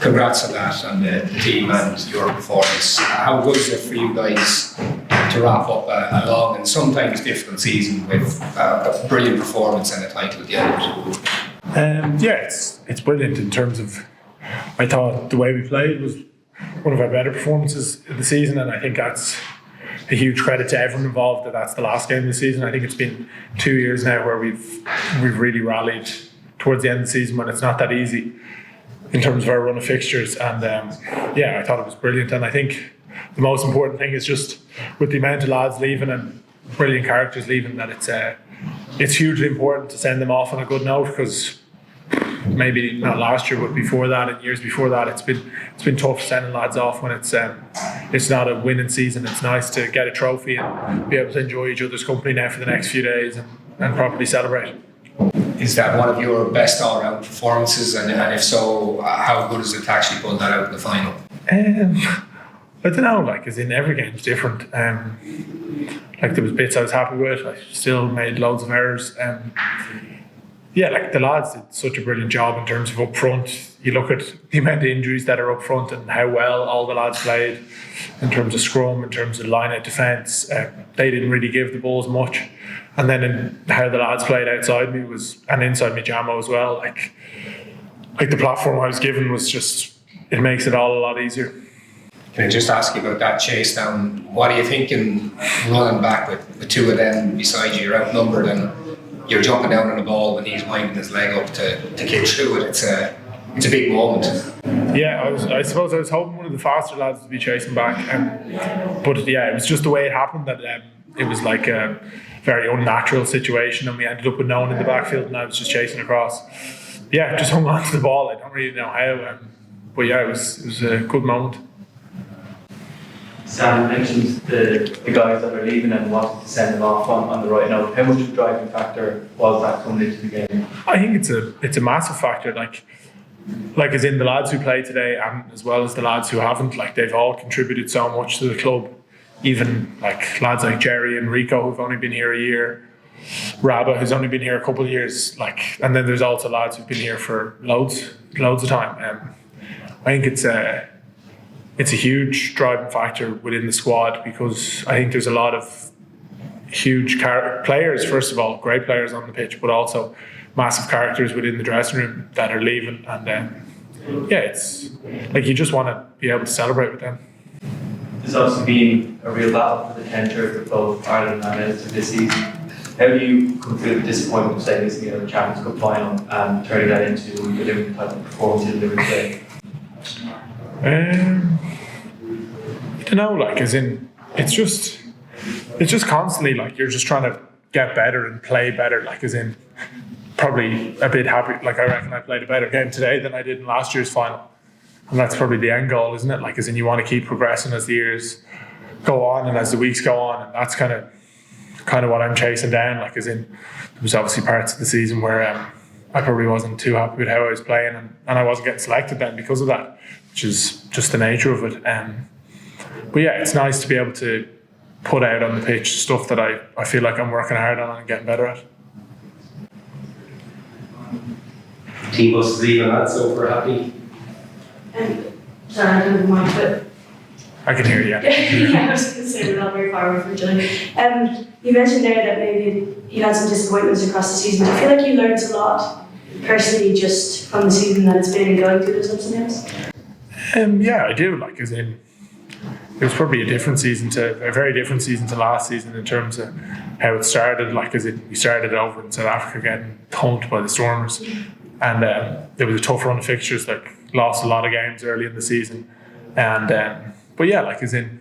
congrats on that, and the team and your performance. How good is it for you guys to wrap up a long and sometimes difficult season with a brilliant performance and a title at the end? Yeah, it's brilliant in terms of, I thought the way we played was one of our better performances of the season, and I think that's a huge credit to everyone involved that's the last game of the season. I think it's been 2 years now where we've really rallied towards the end of the season when it's not that easy in terms of our run of fixtures, and I thought it was brilliant. And I think the most important thing is just with the amount of lads leaving and brilliant characters leaving, that it's hugely important to send them off on a good note, because maybe not last year but before that and years before that it's been tough sending lads off when it's not a winning season. It's nice to get a trophy and be able to enjoy each other's company now for the next few days and properly celebrate. Is that one of your best all-round performances, and if so, how good is it to actually pull that out in the final? I don't know, as in every game's different. There was bits I was happy with. I still made loads of errors. The lads did such a brilliant job in terms of up front. You look at the amount of injuries that are up front and how well all the lads played in terms of scrum, in terms of line-out defence. They didn't really give the balls much. And then in how the lads played outside me and inside me jammo as well. The platform I was given was just, it makes it all a lot easier. Can I just ask you about that chase down? What are you thinking running back with the two of them beside you? You're outnumbered and you're jumping down on the ball when he's winding his leg up to kick through it. It's a big moment. Yeah, I suppose I was hoping one of the faster lads to be chasing back, but it was just the way it happened that it was like a very unnatural situation, and we ended up with no one in the backfield, and I was just chasing across. Yeah, just hung on to the ball. I don't really know how, but it was a good moment. Sam mentioned the guys that are leaving and wanted to send them off on the right note. How much of a driving factor was that coming into the game? I think it's a massive factor. As in the lads who play today, and as well as the lads who haven't, they've all contributed so much to the club. Even lads like Jerry and Rico, who've only been here a year, Rabba, who's only been here a couple of years, and then there's also lads who've been here for loads of time. I think it's a huge driving factor within the squad, because I think there's a lot of huge players, first of all, great players on the pitch, but also massive characters within the dressing room that are leaving. And it's you just want to be able to celebrate with them. There's obviously been a real battle for the 10th shirt of both Ireland and Leinster this season. How do you come through the disappointment of saying this the Champions Cup final and turning that into delivering the type of performance you delivered today? I don't know, as in, it's just constantly you're just trying to get better and play better, as in, probably a bit happy. I reckon I played a better game today than I did in last year's final, and that's probably the end goal, isn't it? As in, you want to keep progressing as the years go on and as the weeks go on, and that's kind of what I'm chasing down. As in, there was obviously parts of the season where I probably wasn't too happy with how I was playing, and I wasn't getting selected then because of that, which is just the nature of it. But it's nice to be able to put out on the pitch stuff that I feel like I'm working hard on and getting better at. Team bus is leaving that, so we're happy. Sorry, I didn't mind, but I can hear you. yeah, I was going to say we're not very far away from each other. You mentioned there that maybe you had some disappointments across the season. Do you feel like you learned a lot personally just from the season that it's been and going through those ups and downs? Yeah, I do. As in, it was probably a very different season to last season in terms of how it started. We started over in South Africa getting thumped by the Stormers, and there was a tough run of fixtures. Lost a lot of games early in the season, and as in,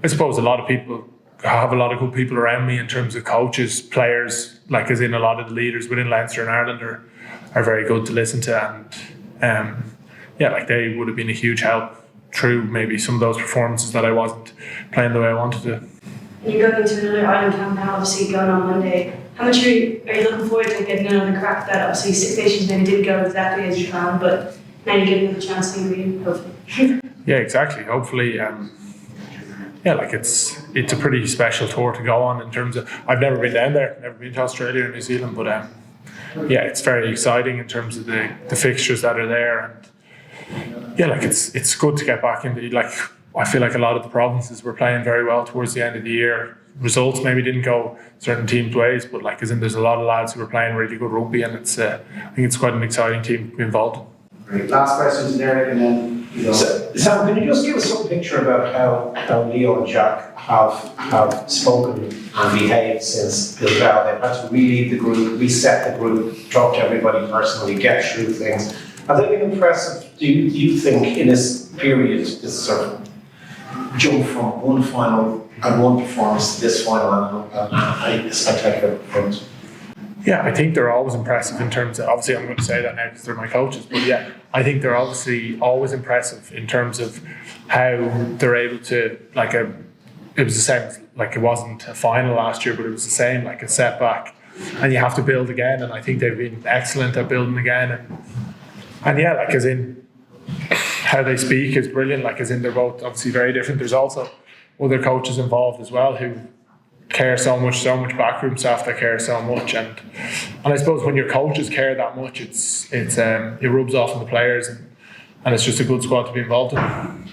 I suppose a lot of people have a lot of good people around me in terms of coaches, players. As in, a lot of the leaders within Leinster and Ireland are very good to listen to, and they would have been a huge help through maybe some of those performances that I wasn't playing the way I wanted to. And you're going into another Ireland camp now, obviously going on Monday. How much are you looking forward to getting another crack at that? Obviously, Six Nations maybe didn't go exactly as you planned, but now you're getting another chance to win, hopefully. Yeah, exactly. Hopefully, it's a pretty special tour to go on in terms of, I've never been down there, never been to Australia or New Zealand, but it's very exciting in terms of the fixtures that are there, and yeah, like it's good to get back into, like, I feel like a lot of the provinces were playing very well towards the end of the year. Results maybe didn't go certain teams' ways, but like, as in, there's a lot of lads who were playing really good rugby, and it's I think it's quite an exciting team to be involved in. Great. Last question to Derek, and then Sam, can you just give us some picture about how Leo and Jack have spoken and behaved since Bilbao? They've had to relieve the group, reset the group, talk to everybody personally, get through things. Have they been impressive? Do you think in this period, this sort of jump from one final and one performance to this final and a spectacular performance? Yeah, I think they're always impressive in terms of, obviously I'm going to say that now because they're my coaches, but yeah, I think they're obviously always impressive in terms of how they're able to, like, it was the same, like, it wasn't a final last year, but it was the same, like a setback, and you have to build again, and I think they've been excellent at building again, and yeah, like, as in, how they speak is brilliant, like, as in, they're both obviously very different. There's also other coaches involved as well who care so much backroom staff that care so much, and I suppose when your coaches care that much, it rubs off on the players, and it's just a good squad to be involved in.